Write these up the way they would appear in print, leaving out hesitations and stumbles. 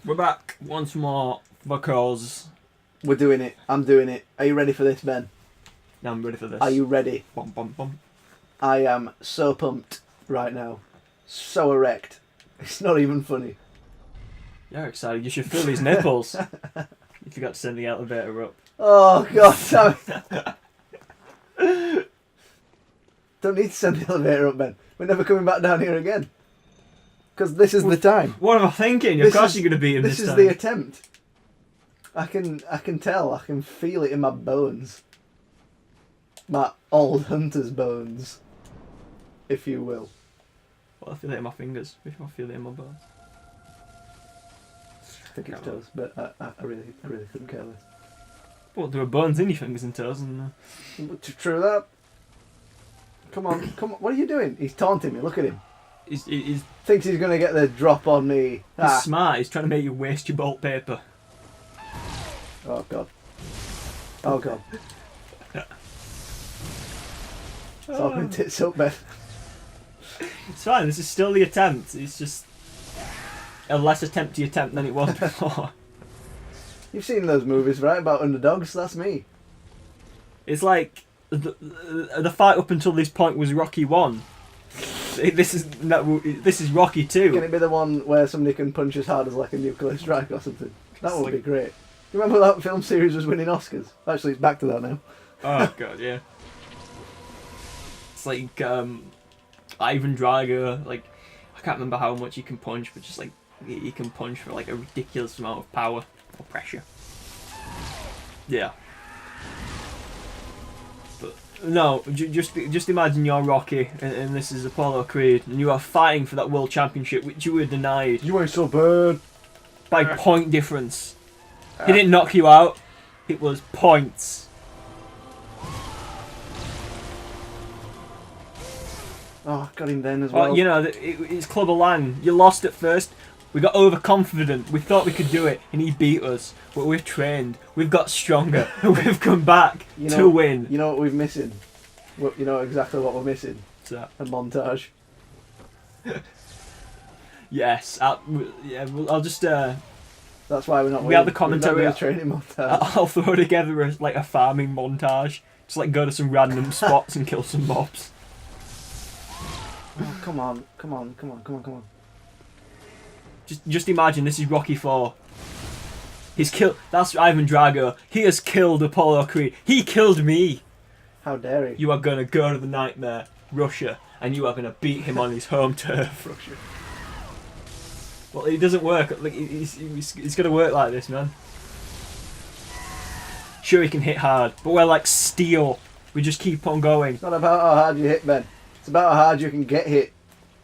We're back once more because We're doing it. I'm doing it. Are you ready for this, Ben? now I'm ready for this. Are you ready? Bum, bum, bum. I am so pumped right now. So erect. It's not even funny. You're excited. You should feel these nipples. You forgot to send the elevator up. Oh, God, damn it. Don't need to send the elevator up, Ben. We're never coming back down here again. Because this is the time. What am I thinking? Of course you're going to beat him this time. This is the attempt. I can tell. I can feel it in my bones. My old hunter's bones, if you will. Well, I feel it in my fingers. I feel it in my bones. I think it's toes, but I really couldn't care less. Well, there are bones in your fingers and toes, and True that. Come on. What are you doing? He's taunting me. Look at him. he's Thinks he's going to get the drop on me. smart. He's trying to make you waste your bolt paper. Oh, God. Oh, God. It's all going tits up, Ben. It's fine. This is still the attempt. It's just a less attempty attempt than it was before. You've seen those movies, right? About underdogs? That's me. It's like the fight up until this point was Rocky 1. This is Rocky 2. Can it be the one where somebody can punch as hard as like a nuclear strike or something? That would be great. You remember that film series was winning Oscars? Actually, it's back to that now. Oh god, yeah. It's like Ivan Drago. Like I can't remember how much he can punch, but just like he can punch for like a ridiculous amount of power or pressure. Yeah. But no, just imagine you're Rocky and this is Apollo Creed, and you are fighting for that world championship, which you were denied You ain't so bad. by point difference. He didn't knock you out. It was points. Oh, got him then as well. Well, you know, it's Clubber Lang. You lost at first. We got overconfident. We thought we could do it, and he beat us. But we've trained. We've got stronger. And we've come back to win. You know what we're missing? You know exactly what we're missing? What's that? A montage. Yes. I'll just... That's why we're not. We have the commentary. A training montage. I'll throw together a farming montage. Just like go to some random spots and kill some mobs. Oh, come on. Just imagine this is Rocky 4. He's killed. That's Ivan Drago. He has killed Apollo Creed. He killed me. How dare he? You are gonna go to the nightmare, Russia, and you are gonna beat him on his home turf. Russia. Well, it doesn't work. Like it's gonna work like this, man. Sure, he can hit hard, but we're like steel. We just keep on going. It's not about how hard you hit, Ben. It's about how hard you can get hit.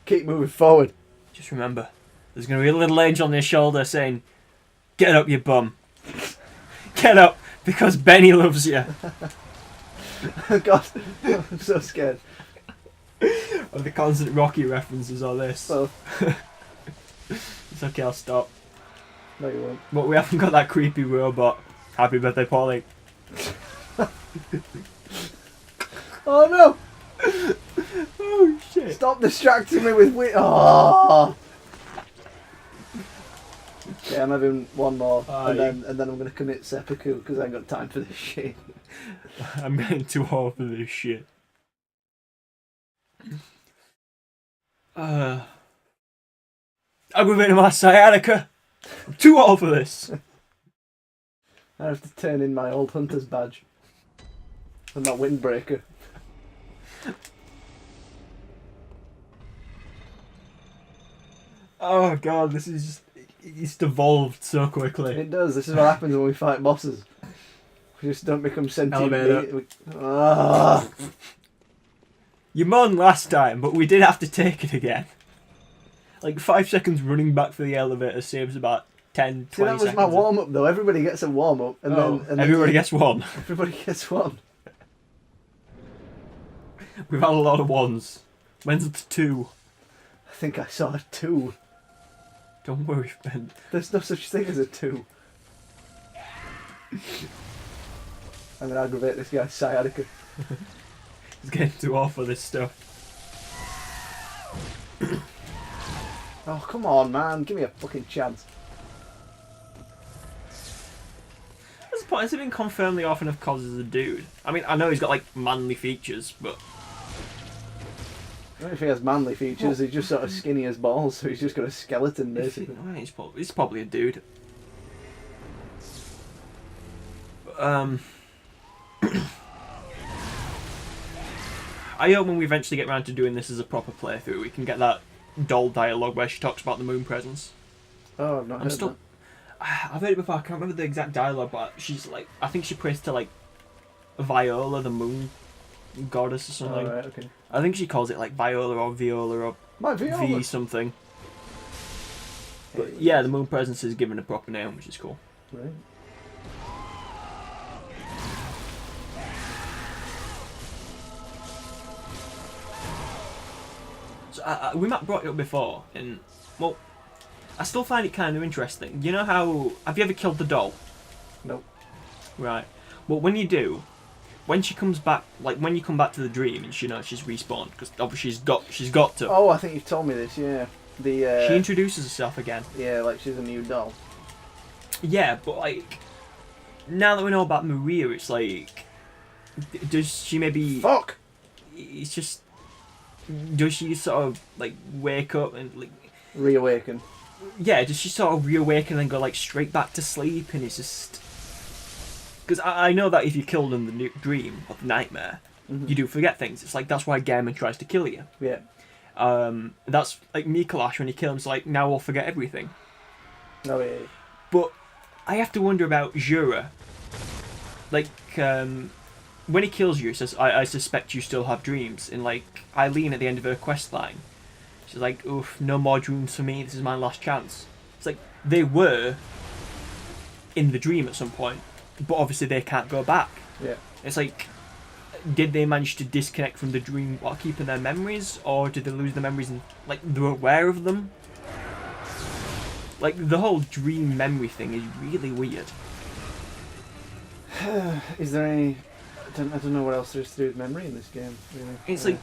Keep moving forward. Just remember, there's gonna be a little angel on your shoulder saying, "Get up, you bum. Get up, because Benny loves you." God, I'm so scared. Of the constant Rocky references or this. Well, It's okay, I'll stop. no, you won't. But we haven't got that creepy robot. Happy birthday, Polly. Oh no! Oh shit. Stop distracting me with Oh. Okay, I'm having one more, and then I'm gonna commit seppuku because I ain't got time for this shit. I'm getting too old for this shit. Aggravating my sciatica. I'm too old for this. I have to turn in my old hunter's badge and my windbreaker. Oh god, this is just... It's devolved so quickly. It does. This is what happens when we fight bosses. We just don't become sentient. Elevator. You You moaned last time, but we did have to take it again. Like 5 seconds running back for the elevator saves about 10, 20 See, that was seconds. my warm up though. Everybody gets a warm up, and then everybody gets one. Everybody gets one. We've had a lot of ones. When's the 2? I think I saw a 2. Don't worry, Ben. There's no such thing as a 2. I'm gonna aggravate this guy's sciatica. He's getting too old for this stuff. Oh, come on, man. Give me a fucking chance. point has it been confirmed the Orphan of Cos is a dude? I mean, I know he's got like manly features, but I don't know if he has manly features. He's just sort of skinny as balls, so he's just got a skeleton basically. He's probably a dude. I hope when we eventually get around to doing this as a proper playthrough, we can get that doll dialogue where she talks about the moon presence. Oh, I've not heard that. I've heard it before. I can't remember the exact dialogue, but she's like, I think she prays to like Viola, the moon goddess or something. Oh, right, okay. I think she calls it like Viola or Viola or V something. But yeah, the moon presence is given a proper name, which is cool. Right. So we might brought it up before, and well, I still find it kind of interesting. You know how have you ever killed the doll? Nope. Right. Well, when you do, when she comes back, like when you come back to the dream, and she's respawned because obviously she's got to. Oh, I think you've told me this. Yeah. She introduces herself again. Yeah, like she's a new doll. Yeah, but like now that we know about Maria, it's like, does she maybe? Fuck. It's just. Does she sort of like wake up and like reawaken? Yeah, does she sort of reawaken and go like straight back to sleep? And it's just because I know that if you killed in the dream or the nightmare, you do forget things. It's like that's why Gammon tries to kill you. Yeah. That's like Mikolash when you kill him. It's like now I'll forget everything. Oh yeah. But I have to wonder about Jura. Like when he kills you, he says, I suspect you still have dreams. And like Eileen at the end of her quest line, she's like, oof, no more dreams for me, this is my last chance. It's like, they were in the dream at some point, but obviously they can't go back. Yeah. It's like, did they manage to disconnect from the dream while keeping their memories, or did they lose the memories and like they were aware of them? Like the whole dream memory thing is really weird. Is there any... I don't know what else there is to do with memory in this game, really. It's like...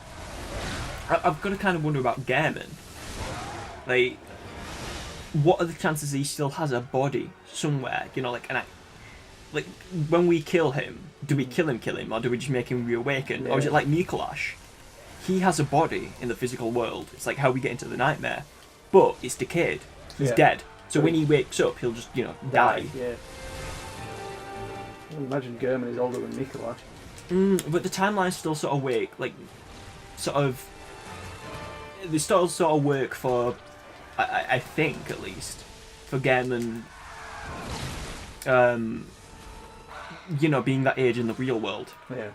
I've got to kind of wonder about Gammon. Like, what are the chances he still has a body somewhere? You know, like, like when we kill him, do we kill him, or do we just make him reawaken? Yeah. Or is it like Mikolash? He has a body in the physical world. It's like how we get into the nightmare. But it's decayed. He's dead. So when he wakes up, he'll just, die. Yeah. I imagine German is older than Mikolash. But the timeline's still sort of wake, like, sort of... They still sort of work for, I think, at least, for Gammon, being that age in the real world. Yeah.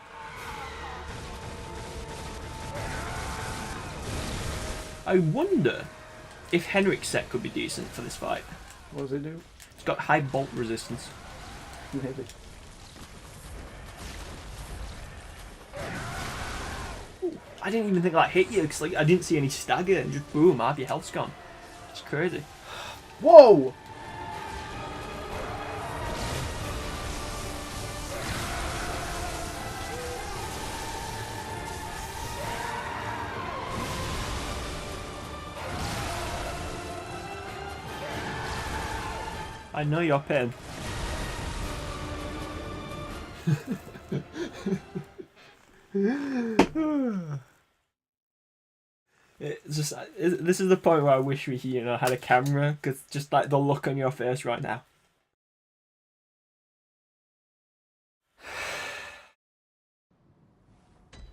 I wonder if Henrik's set could be decent for this fight. What does it do? It's got high bolt resistance. Maybe. I didn't even think that hit you, because like, I didn't see any stagger, and just boom, half your health's gone. It's crazy. Whoa! I know your pain. It's just this is the point where I wish we had a camera, because just like the look on your face right now.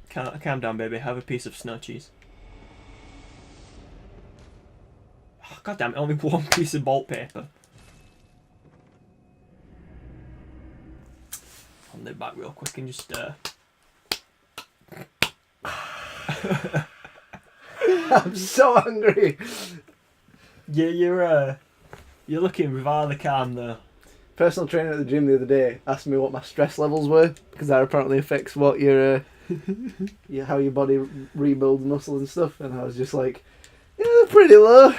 Calm down, baby. Have a piece of snow cheese. Oh, God damn it! Only one piece of bolt paper. I'll nip back real quick and just I'm so hungry. Yeah, you're looking rather calm though. Personal trainer at the gym the other day asked me what my stress levels were, because that apparently affects what your how your body rebuilds muscle and stuff, and I was just like, yeah, they're pretty low,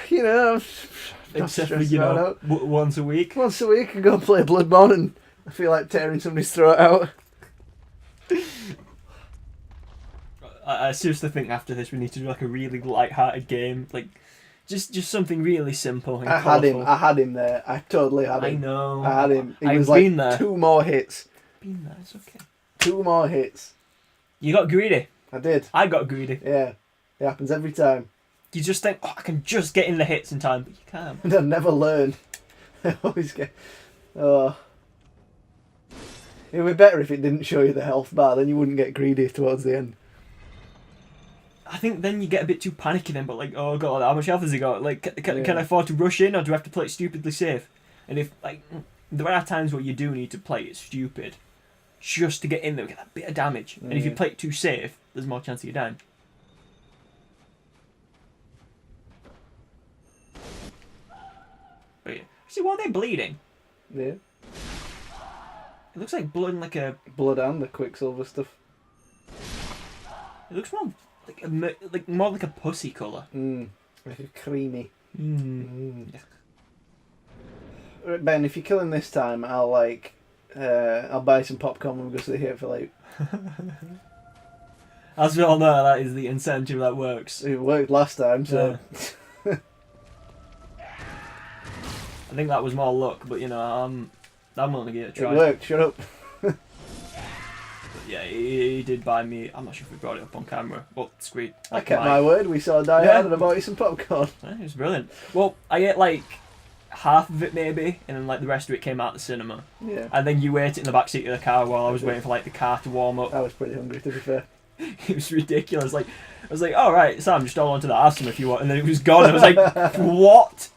Except for once a week. Once a week, I go and play Bloodborne, and I feel like tearing somebody's throat out. I seriously think after this we need to do like a really light-hearted game, like Just something really simple and I colourful. had him there. I totally had him. I know. I had him. It I've was like been there. 2 more hits. Been there, it's okay. 2 more hits. You got greedy. I did. I got greedy. Yeah. It happens every time. You just think, oh, I can just get in the hits in time, but you can't. And I never learn. I always get... Oh. It would be better if it didn't show you the health bar, then you wouldn't get greedy towards the end. I think then you get a bit too panicky then, but like, oh god, how much health has he got? Like, can I afford to rush in, or do I have to play it stupidly safe? And if, like, there are times where you do need to play it stupid, just to get in there and get that bit of damage. And if you play it too safe, there's more chance of you dying. But yeah. See, why are they bleeding? Yeah. It looks like blood and like a... Blood and the Quicksilver stuff. It looks more like more like a pussy colour. Like a creamy. Yeah. Right, Ben, if you're killing this time, I'll buy some popcorn and we'll go sit here for like... As we all know, that is the incentive that works. It worked last time, so... Yeah. I think that was more luck, but you know, I'm willing to give it a try. It worked, shut up. Yeah, he did buy me. I'm not sure if we brought it up on camera, but screen. I kept my word, we saw Die Hard and I bought you some popcorn. Yeah, it was brilliant. Well, I ate like half of it maybe, and then like the rest of it came out the cinema. Yeah. And then you ate it in the back seat of the car while I was waiting for like the car to warm up. I was pretty hungry, to be fair. It was ridiculous. Like, I was like, all right, Sam, just hold on to that, ask him if you want, and then it was gone. I was like, what?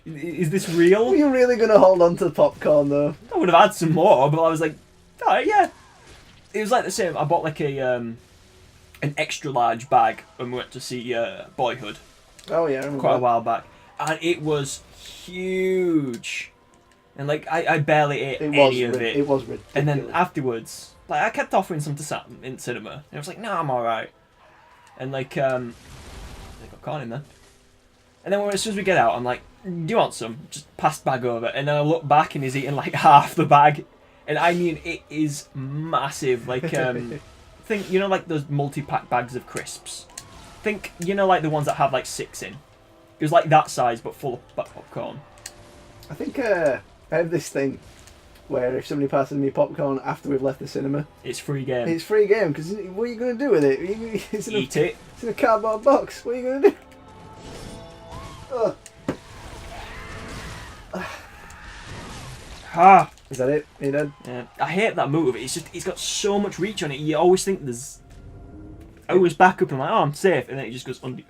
Is this real? Were you really going to hold on to the popcorn, though? I would have had some more, but I was like, all right, yeah. It was like the same. I bought like an extra large bag when we went to see Boyhood. Oh yeah, I remember quite that. a while back, and it was huge, and like I barely ate any of it. It was ridiculous. And then afterwards, like I kept offering some to Sam in cinema, and I was like, "No, I'm all right." And like, they got caught in then. And then as soon as we get out, I'm like, "Do you want some?" Just pass the bag over, and then I look back and he's eating like half the bag. And I mean, it is massive. Like, think, you know, like those multi-pack bags of crisps. Think, you know, like the ones that have like 6 in. It was like that size, but full of popcorn. I think I have this thing where if somebody passes me popcorn after we've left the cinema, It's free game. it's free game. Because what are you going to do with it? It's in Eat it. It's in a cardboard box. What are you going to do? Oh. Ah. Is that it? Are you dead? Yeah. I hate that move. It's got so much reach on it. You always think there's... I always back up and I'm like, oh, I'm safe. And then it just goes under.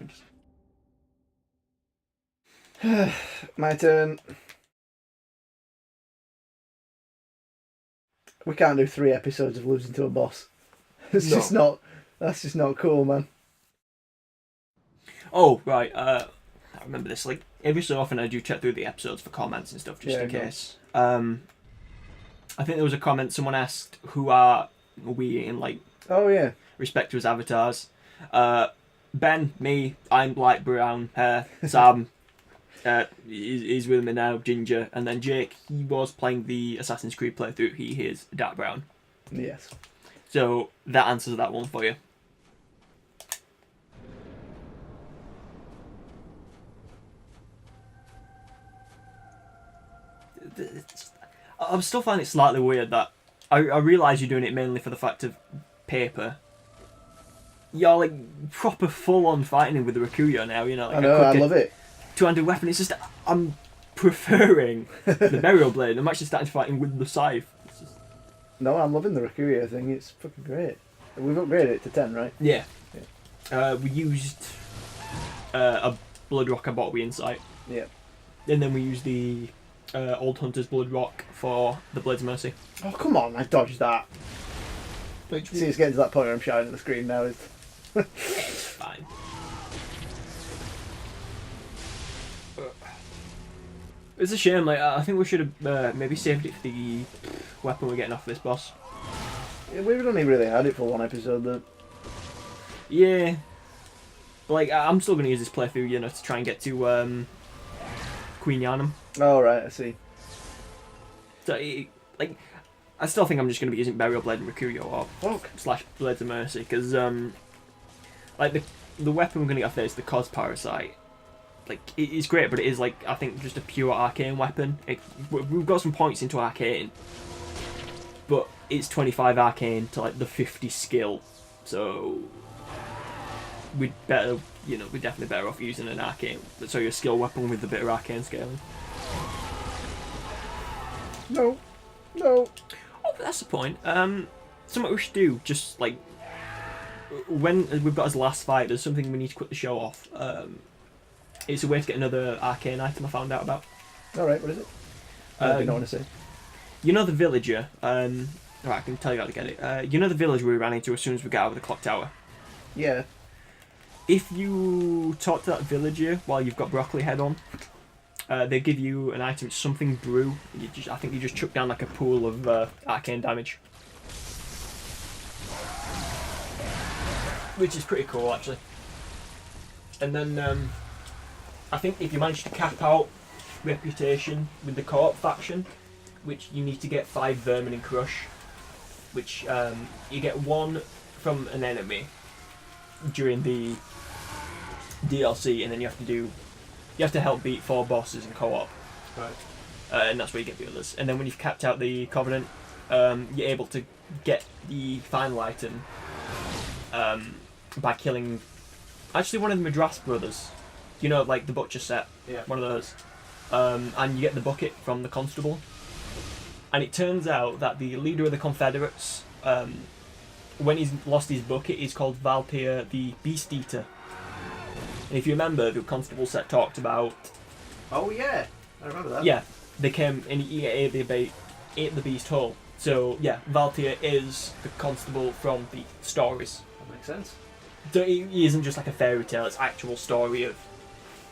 My turn. We can't do 3 episodes of losing to a boss. It's No. just not... That's just not cool, man. Oh, right. I remember this. Like, every so often I do check through the episodes for comments and stuff, just in case. I think there was a comment, someone asked, who are we in, like, Oh, yeah. respect to his avatars. Ben, me, I'm light brown hair. Sam, he's with me now, Ginger. And then Jake, he was playing the Assassin's Creed playthrough. He is dark brown. Yes. So that answers that one for you. I'm still finding it slightly weird that I realise you're doing it mainly for the fact of paper. You're like proper full on fighting with the Rakuyo now, you know. Like I know, I love it. Two-handed weapon. It's just I'm preferring the burial blade. I'm actually starting fighting with the scythe. It's just... No, I'm loving the Rakuyo thing. It's fucking great. We've upgraded it to 10, right? Yeah. We used a blood rock I bought with Insight. Yeah. And then we used the Old Hunter's Blood Rock for the Blades of Mercy. Oh, come on, I dodged that. See, it's getting to that point where I'm shouting at the screen now. It's fine. It's a shame, like, I think we should have maybe saved it for the weapon we're getting off this boss. Yeah, we've only really had it for 1 episode, though. Yeah. But, like, I'm still going to use this playthrough, you know, to try and get to Queen Yarnum. Oh, right, I see. So, like, I still think I'm just going to be using Burial Blade and Rakuyo or / Blades of Mercy, because, like, the weapon we're going to get off there is the Cos Parasite. like it's great, but it is like I think just a pure arcane weapon. We've got some points into arcane, but it's 25 arcane to like the 50 skill, so we'd better, we're definitely better off using an arcane, so your skill weapon with a bit of arcane scaling. No. Oh, but that's the point. Something we should do, just like when we've got his last fight, there's something we need to quickly show off. It's a way to get another arcane item I found out about. Alright, what is it? I don't want to say. You know the villager, alright, I can tell you how to get it. You know the village we ran into as soon as we got out of the clock tower? Yeah. If you talk to that villager while you've got broccoli head on, they give you an item, it's something brew. I think you just chuck down like a pool of arcane damage. Which is pretty cool, actually. And then, I think if you manage to cap out reputation with the co-op faction, which you need to get 5 vermin in crush, which you get 1 from an enemy during the DLC, and then you have to help beat 4 bosses in co-op. Right. And that's where you get the others. And then when you've capped out the Covenant, you're able to get the final item by killing actually one of the Madras brothers. Like the butcher set? Yeah. One of those. And you get the bucket from the constable. And it turns out that the leader of the Confederates, when he's lost his bucket, is called Valtyr the Beast Eater. And if you remember, the constable set talked about... Oh yeah, I remember that. Yeah, they came and he ate the beast whole. So yeah, Valtyr is the constable from the stories. That makes sense. So he isn't just like a fairy tale, it's actual story of,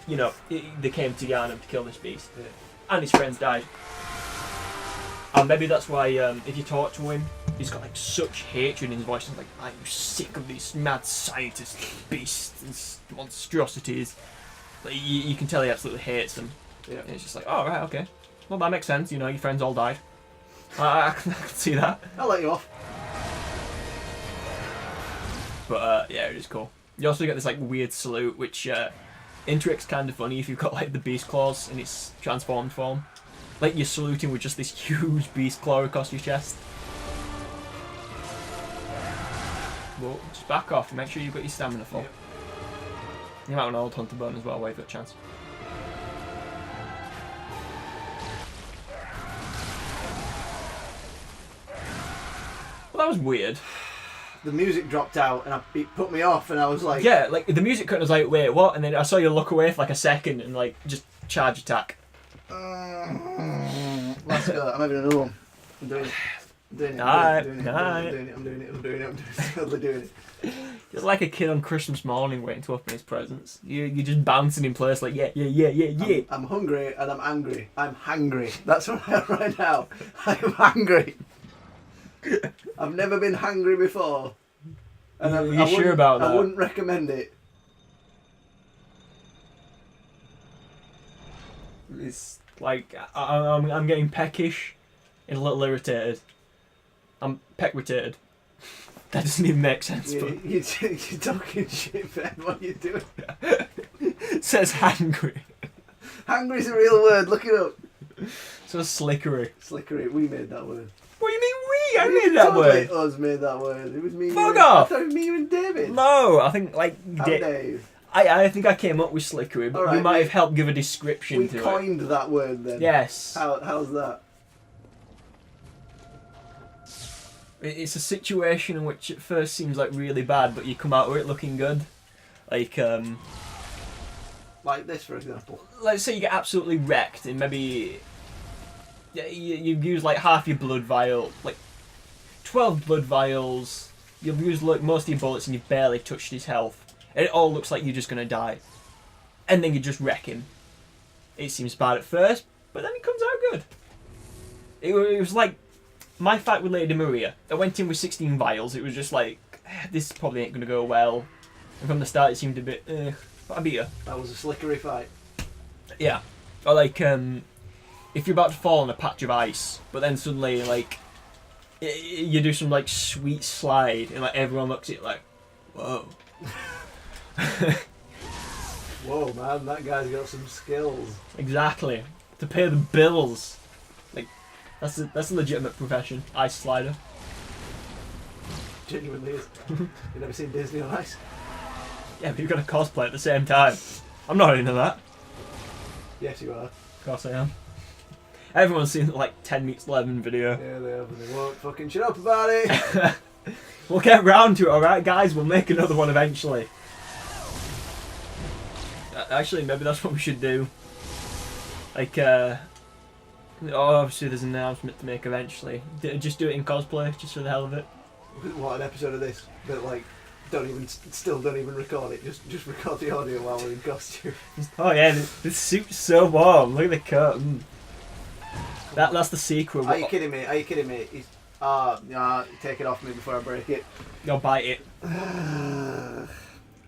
they came to Yharnam to kill this beast. Yeah. And his friends died. And maybe that's why if you talk to him, he's got like such hatred in his voice. He's like, I'm sick of these mad scientists, beasts and monstrosities. Like, you can tell he absolutely hates them. Yeah. And it's just like, oh right, okay. Well, that makes sense. Your friends all died. I can see that. I'll let you off. But yeah, it is cool. You also get this like weird salute, which interacts kind of funny if you've got like the beast claws in its transformed form. Like you're saluting with just this huge beast claw across your chest. Well, just back off and make sure you've got your stamina full. Yep. You might want an old hunter bone as well, wait for a chance. Well, that was weird. The music dropped out and it put me off, and I was like... Yeah, like the music cut was like, wait, what? And then I saw you look away for like a second and like just charge attack. Let's go. I'm having another one. I'm doing it. I'm doing it. I'm doing it. I'm doing it. I'm totally doing it. You're like a kid on Christmas morning waiting to open his presents. You're just bouncing in place like, yeah. I'm hungry and I'm angry. I'm hangry. That's what I am right now. I'm hangry. I've never been hungry before. And Are you sure about that? I wouldn't recommend it. It's like, I'm getting peckish and a little irritated. I'm peck-irritated. That doesn't even make sense. Yeah, but you're talking shit, man. What are you doing? It says hangry. Hangry's a real word. Look it up. So slickery. Slickery. We made that word. What do you mean we? I made that word. Us made that word. It was me. Fuck off. I thought it was me, you and David. No, I think like Dave. I think I came up with slickery, but Right, you might have helped give a description We to it. coined that word then. Yes. How's that? It's a situation in which at first seems like really bad, but you come out of it looking good. Like this, for example. let's say you get absolutely wrecked, and maybe you use like half your blood vial, like 12 blood vials. You've used like most of your bullets, and you've barely touched his health, and it all looks like you're just gonna die. And then you just wreck him. It seems bad at first, but then it comes out good. It was like my fight with Lady Maria. I went in with 16 vials. It was just like, this probably ain't gonna go well. And from the start, it seemed a bit, but I beat her. That was a slickery fight. Yeah. Or like, if you're about to fall on a patch of ice, but then suddenly, like, you do some, like, sweet slide, and, like, everyone looks at you like, whoa. Whoa, man, that guy's got some skills. Exactly. To pay the bills. Like, that's a legitimate profession. Ice slider. Genuinely is. You never seen Disney on Ice? Yeah, but you've got to cosplay at the same time. I'm not into that. Yes, you are. Of course I am. Everyone's seen the, like 10 meets 11 video. Yeah, they have, and they won't fucking shut up about it. We'll get round to it, alright guys? We'll make another one eventually. Actually, maybe that's what we should do. Like, obviously there's an announcement to make eventually. Just do it in cosplay, just for the hell of it. What, an episode of this that like don't even record it. Just record the audio while we're in costume. Oh yeah, this suit's so warm. Look at the coat. That's the secret. Are you kidding me? Are you kidding me? He's, take it off me before I break it. You'll bite it.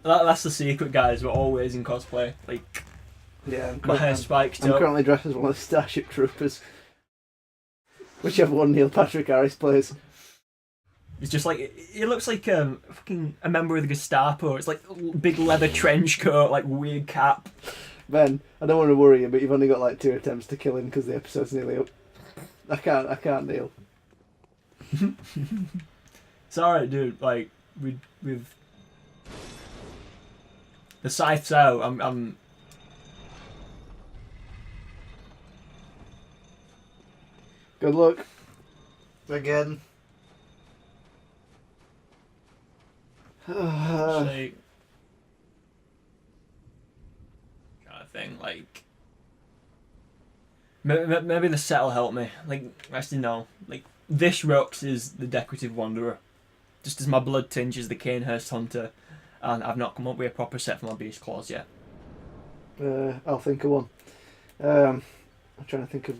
That's the secret, guys. We're always in cosplay. Like, yeah, my hair spiked I'm up. currently dressed as one of the Starship Troopers. Whichever one Neil Patrick Harris plays. It's just like, it looks like fucking a member of the Gestapo. It's like a big leather trench coat, like weird cap. Ben, I don't want to worry you, but you've only got like 2 attempts to kill him because the episode's nearly up. I can't deal. It's alright, dude. Like, with the scythe's out. I'm. Good luck. Again. Actually, kind of thing. Like, maybe the set will help me. Like, actually no. Like, this Rux is the Decorative Wanderer, just as my blood tinges the Canehurst Hunter, and I've not come up with a proper set for my Beast Claws yet. I'll think of one. I'm trying to think of.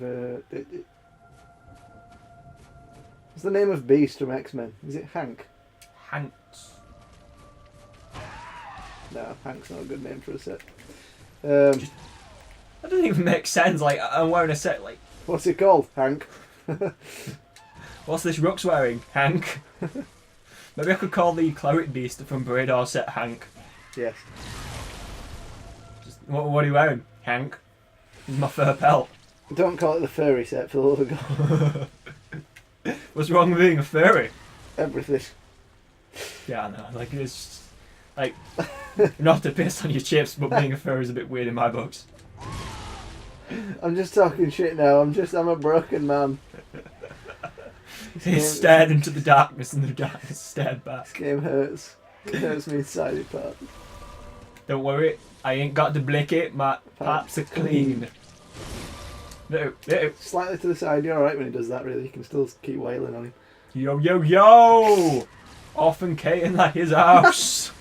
What's the name of Beast from X-Men? Is it Hank? Hanks. No, Hank's not a good name for a set. That doesn't even make sense. Like, I'm wearing a set. Like, what's it called? Hank. What's this Rux wearing? Hank. Maybe I could call the Cleric Beast from Brador set Hank. Yes. Just, what are you wearing? Hank. This is my fur pelt. Don't call it the furry set for the love of God. What's wrong with being a furry? Everything. Yeah, I know. Like, it's like not to piss on your chips, but being a furry is a bit weird in my books. I'm just talking shit now. I'm a broken man. He stared into the darkness, and the darkness stared back. This game hurts. It hurts me inside it, part. Don't worry, I ain't got to blick it. My parts are clean. No. Slightly to the side. You're alright when he does that. Really, you can still keep wailing on him. Yo, yo, yo! Orphan Kate in like his house.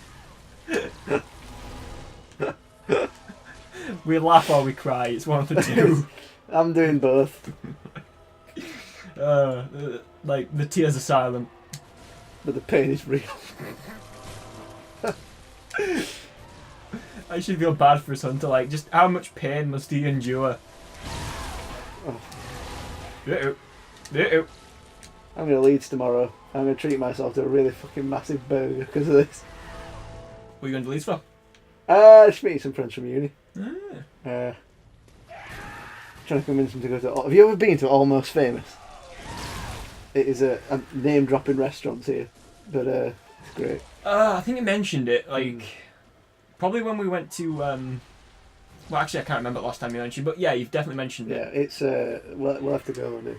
We laugh or we cry. It's one of the two. I'm doing both. Like, the tears are silent. But the pain is real. I should feel bad for his hunter. Like, just how much pain must he endure? Oh. I'm going to Leeds tomorrow. I'm going to treat myself to a really fucking massive burger because of this. What are you going to Leeds for? Just meeting some friends from uni. Trying to convince them to go to... Have you ever been to Almost Famous? It is a name-dropping restaurant here, but it's great. I think you mentioned it, like, probably when we went to, well, actually I can't remember the last time you mentioned, but yeah, you've definitely mentioned it. Yeah, it's, we'll have to go and do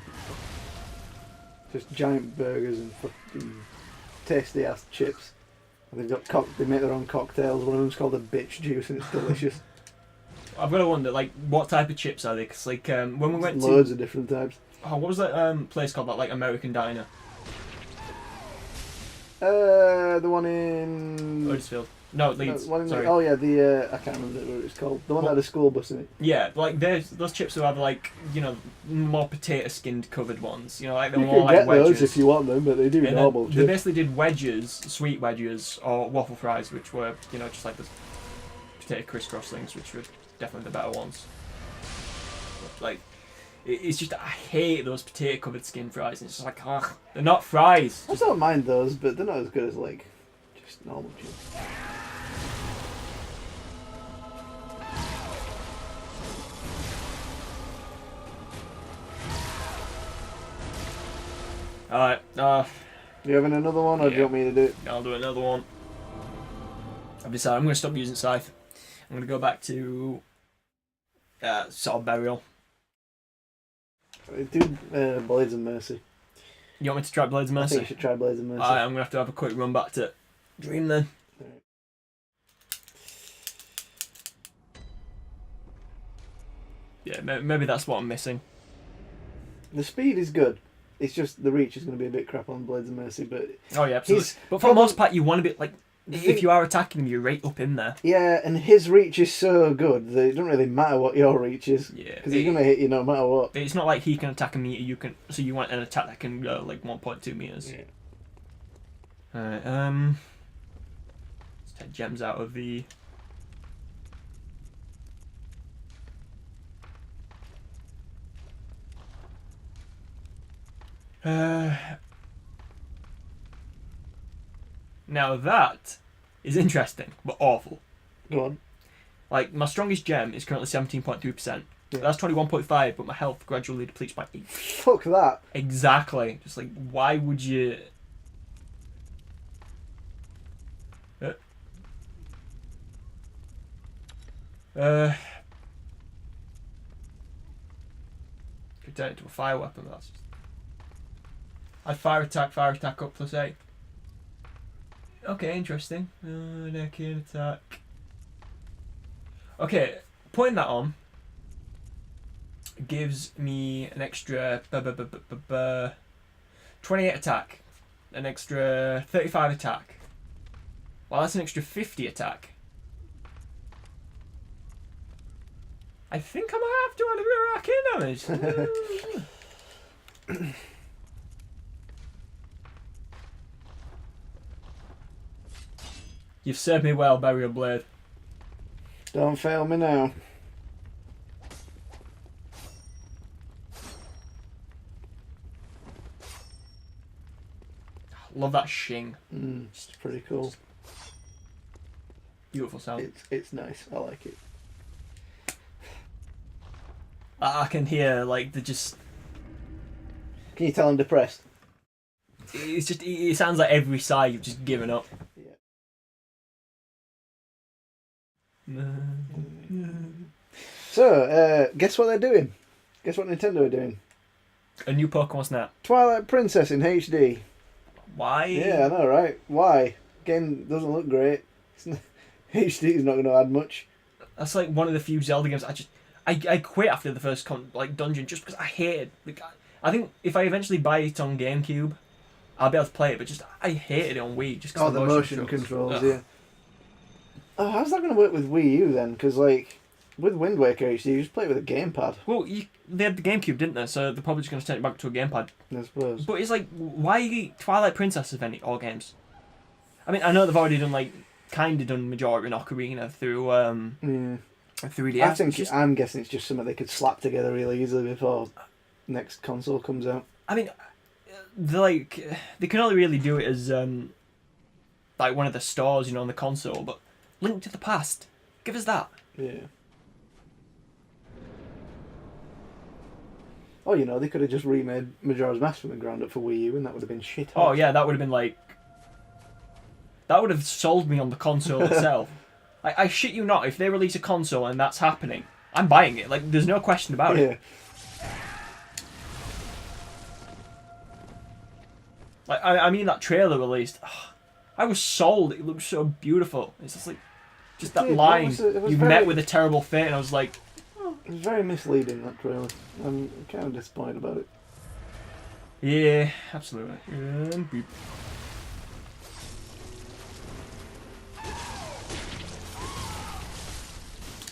just giant burgers and fucking tasty-ass chips. And they've got they make their own cocktails. One of them's called a bitch juice and it's delicious. I've got to wonder, like, what type of chips are they? Because, like, when we went to... Loads of different types. Oh, what was that place called? That, like, American Diner? The one in... Huddersfield. No, Leeds. Sorry. Oh yeah, I can't remember what it's called. The one that had a school bus in it. Yeah, like those chips will have like, you know, more potato skinned covered ones. You know, like they're you more can like get wedges. those if you want them, but they do And normal they chips. basically did wedges, sweet wedges, or waffle fries, which were, you know, just like the potato crisscross things, which were definitely the better ones. But, like, it's just, I hate those potato covered skin fries. It's just like, ugh, they're not fries. I don't mind those, but they're not as good as like just normal chips. Alright, You having another one, or do you want me to do it? I'll do another one. I've decided I'm going to stop using Scythe. I'm going to go back to sort of Burial. Do Blades of Mercy. You want me to try Blades of I Mercy? think you should try Blades of Mercy. Alright, I'm going to have a quick run back to Dream then. Right. Yeah, maybe that's what I'm missing. The speed is good. It's just the reach is going to be a bit crap on Blades of Mercy, but Oh yeah, absolutely. But for the most part, you want to be like, if you are attacking him, you're right up in there. yeah, and his reach is so good that it doesn't really matter what your reach is. Yeah, Because he's going to hit you no matter what. It's not like he can attack a meter. You can, so you want an attack that can go like 1.2 meters. Yeah. Alright, let's take gems out of the. Now that is interesting, but awful. Go on. Like, my strongest gem is currently 17.2%. Yeah. That's 21.5, but my health gradually depletes by 8. Fuck that. Exactly. Just like, why would you... Could turn it into a fire weapon, but that's just... I'd fire attack up plus 8. Okay, interesting. Naked attack. Okay, putting that on gives me an extra 28 attack, an extra 35 attack. Well, that's an extra 50 attack. I think I might have to add a bit of arcane damage. You've served me well, Burial Blade. Don't fail me now. Love that shing. It's pretty cool. Beautiful sound. It's nice. I like it. I can hear like the just. Can you tell I'm depressed? It's just. It sounds like every sigh you've just given up. Yeah. So, guess what they're doing? Guess what Nintendo are doing? A new Pokemon Snap. Twilight Princess in HD. Why? Yeah, I know, right? Why? Game doesn't look great. HD is not going to add much. That's like one of the few Zelda games I quit after the first dungeon just because I hated. Like, I think if I eventually buy it on GameCube, I'll be able to play it. But just I hated it on Wii just because the motion controls. Yeah. Oh, how's that going to work with Wii U then? Because like with Wind Waker HD, you just play it with a gamepad. Well, they had the GameCube, didn't they? So they're probably just going to turn it back to a gamepad. I suppose. But it's like, why Twilight Princess of all games? I mean, I know they've already done majority in Ocarina through 3DS. I'm guessing it's just something they could slap together really easily before next console comes out. I mean, they can only really do it as like one of the stores, on the console. But Link to the Past, give us that. Yeah. Oh, they could have just remade Majora's Mask from the ground up for Wii U, and that would have been shit. Oh yeah, that would have been like. That would have sold me on the console itself. I shit you not, if they release a console and that's happening, I'm buying it. Like, there's no question about it. Like, I mean, that trailer released, I was sold. It looked so beautiful. It's just like, that line, you met with a terrible fate, and I was like... It was very misleading, that trailer. I'm kind of disappointed about it. Yeah, absolutely.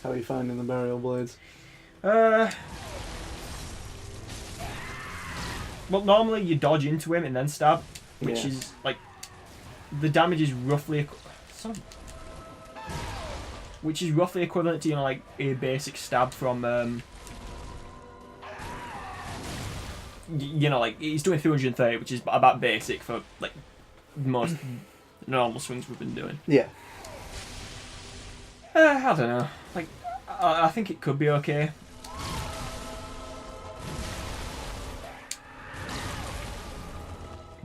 How are you finding the burial blades? Well, normally you dodge into him and then stab, which is like the damage is roughly equivalent to like a basic stab from like he's doing 330, which is about basic for like most normal swings we've been doing. Yeah. I don't know. Like, I think it could be okay.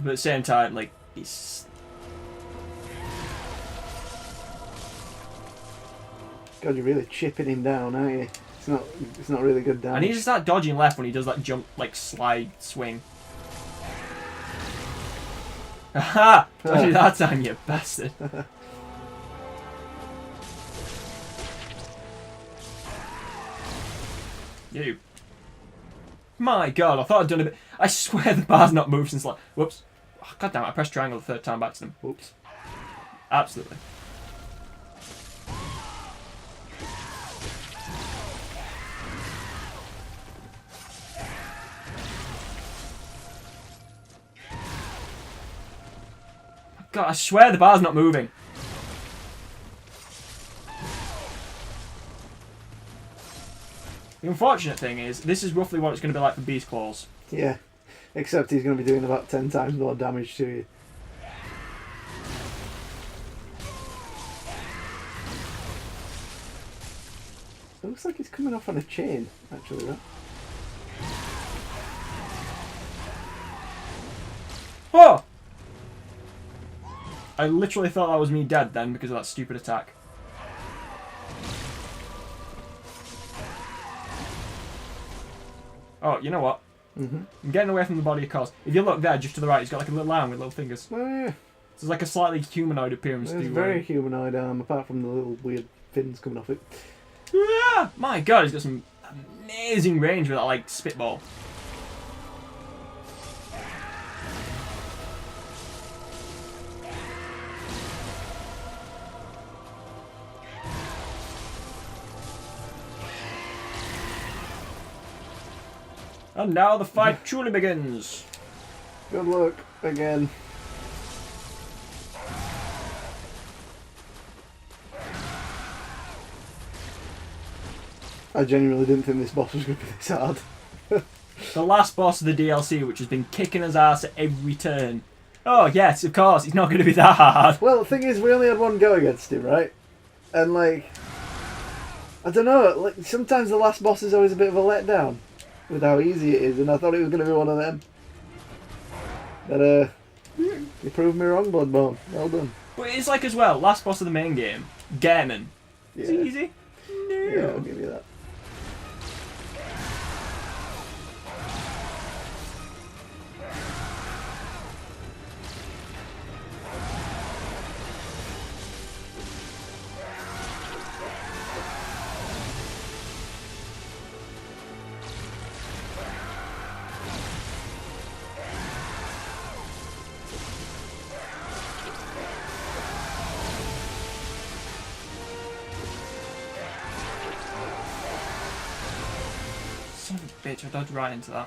But at the same time, like, he's... God, you're really chipping him down, aren't you? It's not really good damage. I need to start dodging left when he does that jump, like, slide swing. Haha! Dodge you that time, you bastard. You. My god, I thought I'd done a bit... I swear the bar's not moved since, like... Whoops. Oh, god damn it, I pressed triangle the third time back to them. Whoops. Absolutely. God, I swear the bar's not moving. The unfortunate thing is, this is roughly what it's going to be like for Beast Claws. Yeah, except he's going to be doing about 10 times more damage to you. It looks like he's coming off on a chain, actually, that. Oh! I literally thought that was me dead then because of that stupid attack. Oh, you know what? Mm-hmm. I'm getting away from the body of course. If you look there, just to the right, he's got like a little arm with little fingers. Oh, yeah. So it's like a slightly humanoid appearance. It's very humanoid arm, apart from the little weird fins coming off it. Yeah! My god, he's got some amazing range with that, like, spitball. And now the fight truly begins. Good luck again. I genuinely didn't think this boss was going to be this hard. The last boss of the DLC, which has been kicking his ass at every turn. Oh yes, of course, it's not going to be that hard. Well, the thing is, we only had one go against him, right? And like, I don't know, like sometimes the last boss is always a bit of a letdown with how easy it is, and I thought it was going to be one of them. But you proved me wrong, Bloodborne. Well done. But it's like as well, last boss of the main game, Gammon. Yeah. Is it easy? No. Yeah, I'll give you that. Son of a bitch, I dodged right into that.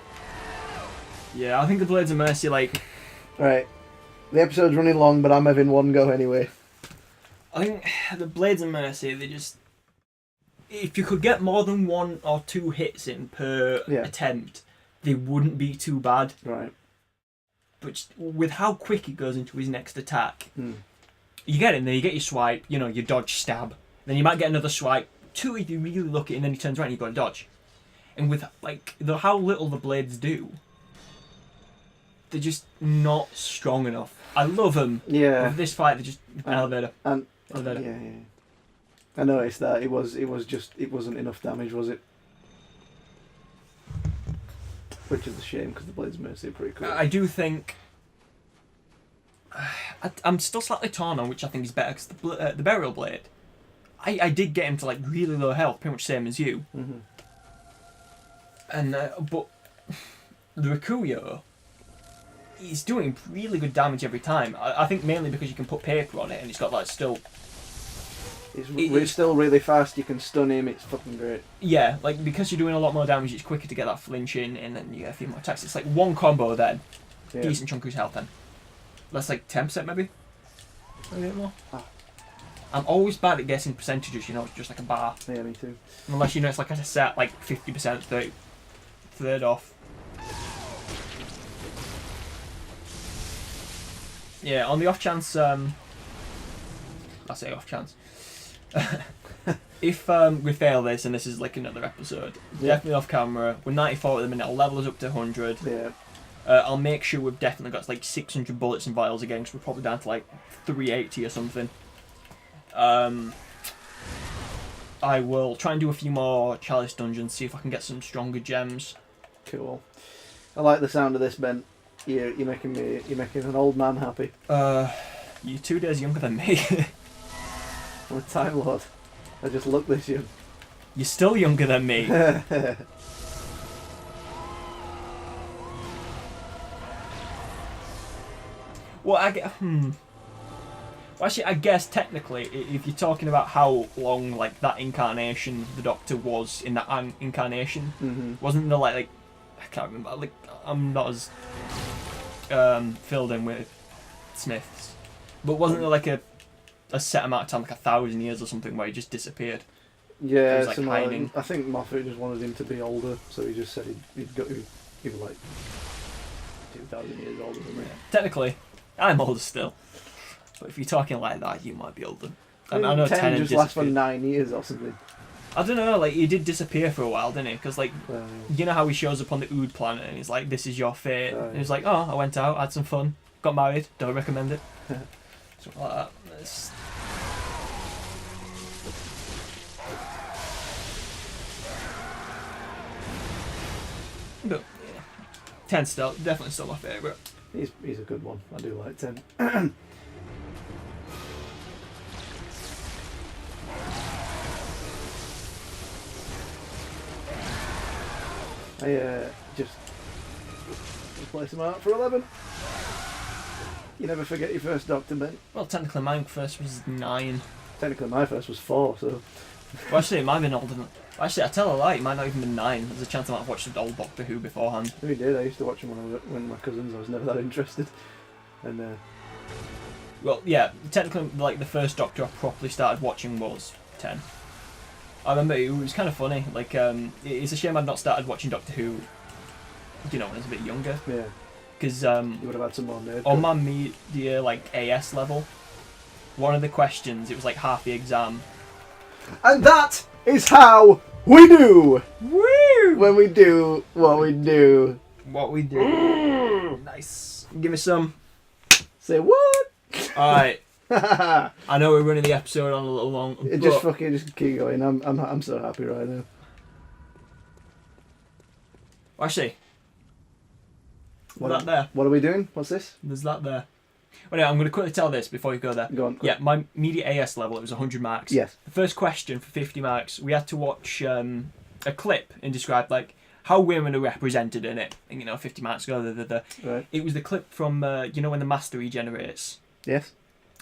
Yeah, I think the Blades of Mercy, like... Right. The episode's running long, but I'm having one go anyway. I think the Blades of Mercy, they just... If you could get more than 1 or 2 hits in per attempt, they wouldn't be too bad. Right. But just, with how quick he goes into his next attack, you get in there, you get your swipe, you know, you dodge, stab. Then you might get another swipe, 2 if you really lucky, and then he turns around and you got to dodge. And with like how little the blades do, they're just not strong enough. I love them. Yeah. With this fight, they're just elevator. And Elevator. yeah. I noticed that it wasn't enough damage, was it? Which is a shame because the Blades of Mercy are pretty cool. I do think I'm still slightly torn on which I think is better because the Burial Blade, I did get him to like really low health, pretty much same as you. Mm-hmm. And but the Rikuyo, he's doing really good damage every time. I think mainly because you can put paper on it and it's got like still. It's still really fast. You can stun him. It's fucking great. Yeah, like because you're doing a lot more damage, it's quicker to get that flinch in, and then you get a few more attacks. It's like one combo then, decent chunk of his health then. That's like 10% maybe. A bit more. Ah. I'm always bad at guessing percentages. You know, it's just like a bar. Yeah, me too. Unless you know it's like a set like 50%, 30, third off. Yeah, on the off chance, I say off chance. If we fail this and this is like another episode, definitely off camera. We're 94 at the minute. I'll level us up to 100. Yeah. I'll make sure we've definitely got like 600 bullets and vials again, because we're probably down to like 380 or something. I will try and do a few more chalice dungeons, see if I can get some stronger gems. Cool. I like the sound of this, Ben. You're making an old man happy. You're 2 days younger than me. I'm a Time Lord. I just look this young. You're still younger than me. Well, Well, actually, I guess technically, if you're talking about how long like that incarnation the Doctor was in that incarnation, wasn't there like I can't remember. Like I'm not as filled in with Smiths, but wasn't there like a set amount of time, like 1,000 years or something, where he just disappeared? Yeah, was, like, hiding. I think Moffat just wanted him to be older, so he just said he was like 2,000 years older than me. Technically, I'm older still. But if you're talking like that, you might be older. I know 10 just lasts for 9 years or something. I don't know, like, he did disappear for a while, didn't he? Because, like, you know how he shows up on the Ood planet and he's like, this is your fate. And he's like, oh, I went out, had some fun, got married, don't recommend it. Something like that. But, yeah. 10 still, definitely still my favourite. He's a good one. I do like 10. I just place him out for 11. You never forget your first Doctor, Ben. Well, technically mine first was 9. Technically my first was 4, so... Well, actually, it might have been older than... Actually, I tell a lie, it might not even been 9. There's a chance I might have watched the old Doctor Who beforehand. We did. I used to watch him when I was with my cousins. I was never that interested. And well, yeah, technically, like, the first Doctor I properly started watching was 10. I remember it was kind of funny. Like, it's a shame I'd not started watching Doctor Who, you know, when I was a bit younger. Yeah. Because you would have had some more nerd. On my media, like, AS level, one of the questions, it was like half the exam. And that is how we do! Woo! When we do what we do. What we do. Nice. Give me some. Say what? Alright. I know we're running the episode on a little long. Just keep going. I'm so happy right now. Actually, that there. What are we doing? What's this? There's that there. Well, anyway, I'm going to quickly tell this before you go there. Go on. Yeah, my media AS level, it was 100 marks. Yes. The first question for 50 marks, we had to watch a clip and describe like how women are represented in it. And, you know, 50 marks ago. Right. It was the clip from you know when the Master regenerates. Yes.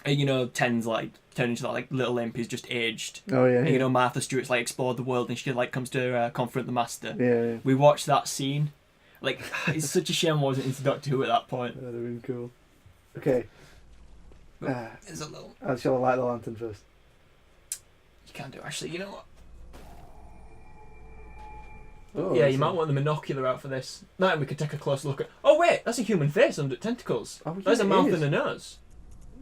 And, you know, Ten's like turned into that like little imp who's just aged. Oh yeah. And, you know, Martha Stewart's like explored the world and she like comes to confront the Master. Yeah. We watched that scene. Like, it's such a shame I wasn't into Doctor Who at that point. That'd have been cool. Okay. It's a little... Shall I light the lantern first? You can do, actually. You know what? Oh, yeah, you might want the monocular out for this. Now we could take a close look at... Oh, wait! That's a human face under tentacles. Oh, yeah, There's a mouth is. and a nose.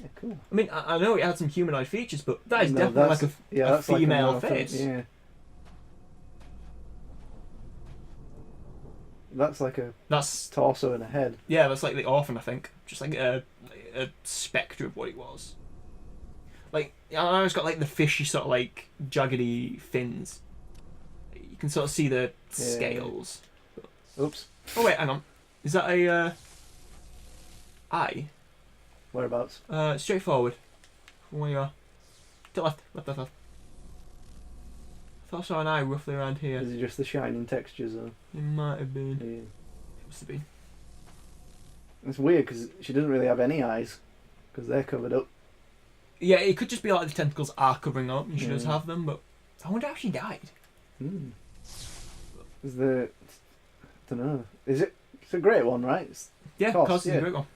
Yeah, cool. I mean, I know it had some humanoid features, but that is definitely like a female like a face. Yeah. That's like a torso and a head. Yeah, that's like the Orphan, I think. Just like a spectre of what it was. Like, I know it's got like the fishy sort of like jaggedy fins. You can sort of see the scales. Oops. Oh wait, hang on. Is that a eye? Whereabouts? Straight forward. From where you are. To left. Left. I thought I saw an eye roughly around here. Is it just the shining textures? Or? It might have been. Yeah. It must have been. It's weird because she doesn't really have any eyes because they're covered up. Yeah, it could just be like the tentacles are covering up and she does have them, but I wonder how she died. Is the... I don't know. Is it... It's a great one, right? Yeah, of course, it's a great one.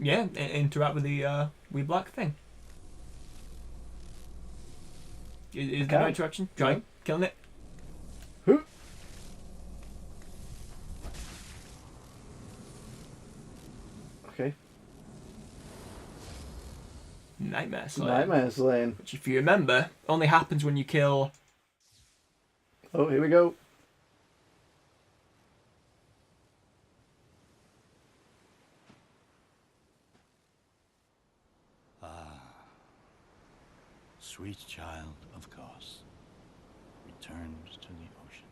Yeah, interact with the wee black thing. Is there no interaction? Try killing it. Who? Okay. Nightmare Slaying. Nightmare Slaying. Which, if you remember, only happens when you kill... Oh, here we go. Every child of Kos returns to the ocean.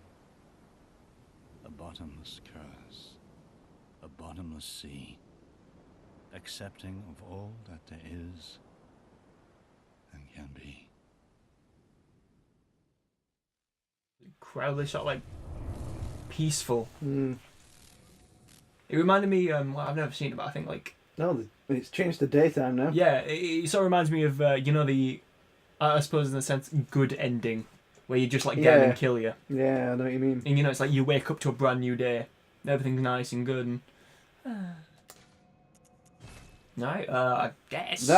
A bottomless curse, a bottomless sea, accepting of all that there is and can be. Incredibly sort of like peaceful. Mm. It reminded me, well, I've never seen it, but I think like No, it's changed to daytime now. yeah, it sort of reminds me of you know the, I suppose in a sense, good ending, where you just like get them Yeah. and kill you, Yeah, I know what you mean. and you know it's like you wake up to a brand new day, and everything's nice and good, and right, I guess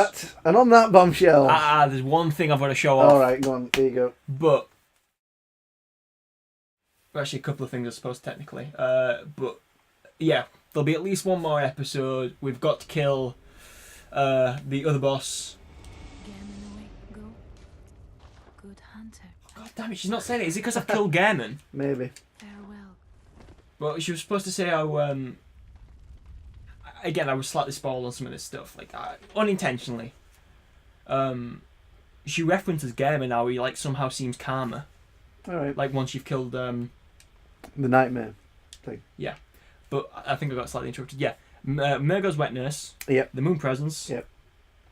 And on that bombshell. there's one thing I've got to show off. All right, go on. There you go. But well, actually, a couple of things I suppose technically. But yeah, there'll be at least one more episode. We've got to kill the other boss. Gammon away, go. Good hunter. God damn it, she's not saying it. Is it because I've killed Gammon? Maybe. Farewell. Well, she was supposed to say how. Again, I was slightly spoiled on some of this stuff, like unintentionally. She references Gammon how he like somehow seems calmer. All right. Like once you've killed The nightmare thing. But I think I got slightly interrupted. Yeah, Murgo's Wet Nurse. Yep. The Moon Presence. Yep.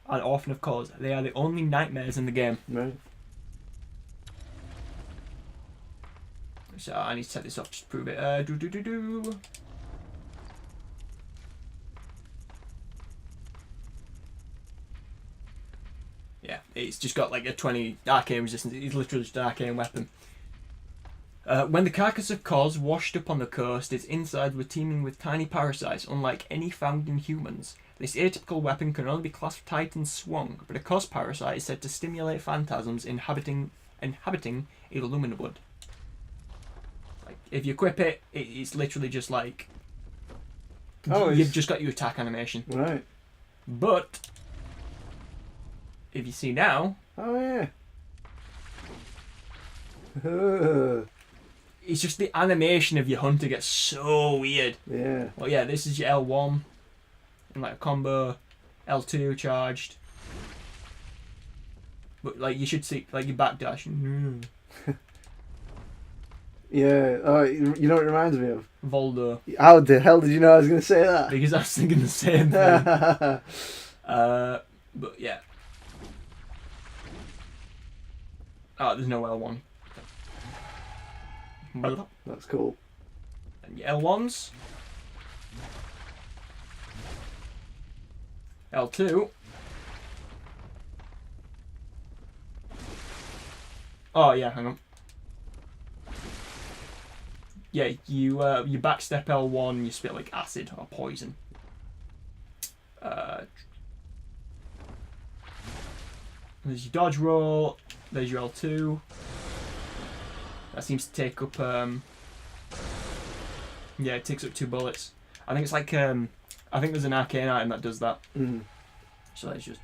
And Orphan of Kos. They are the only nightmares in the game. Right. So I need to set this up just to prove it. Yeah, it's just got like a 20 arcane resistance. It's literally just an arcane weapon. When the carcass of Kos washed up on the coast, its insides were teeming with tiny parasites, unlike any found in humans. This atypical weapon can only be clasped tight and swung, but a Kos parasite is said to stimulate phantasms inhabiting Illuminawood. Like, if you equip it, it's literally just like you've just got your attack animation. Right. But if you see now, Oh yeah. it's just the animation of your hunter gets so weird. Yeah. Well, yeah, this is your L1 and like a combo, L2 charged. But like you should see like your backdash. Yeah. Oh, you know what it reminds me of? Voldo, How the hell did you know I was going to say that? because I was thinking the same thing. But yeah. Oh, there's no L1. That's cool. And your L1s. L2. Oh yeah, hang on. Yeah, you backstep L1, you spit like acid or poison. There's your dodge roll. There's your L2. That seems to take up. Yeah, it takes up 2 bullets. I think it's like I think there's an arcane item that does that. Mm. So it's just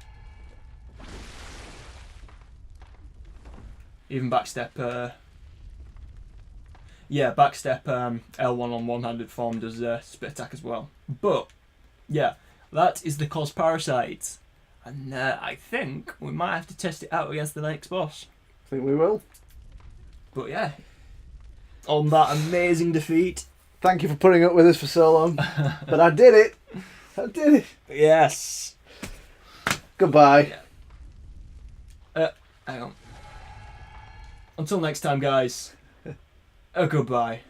even backstep. Yeah, backstep L1 on one-handed form does spit attack as well. But yeah, that is the Kos parasite, and I think we might have to test it out against the next boss. Think we will. But yeah, on that amazing defeat. Thank you for putting up with us for so long. But I did it. I did it. Yes. Goodbye. Hang on. Until next time, guys. Goodbye.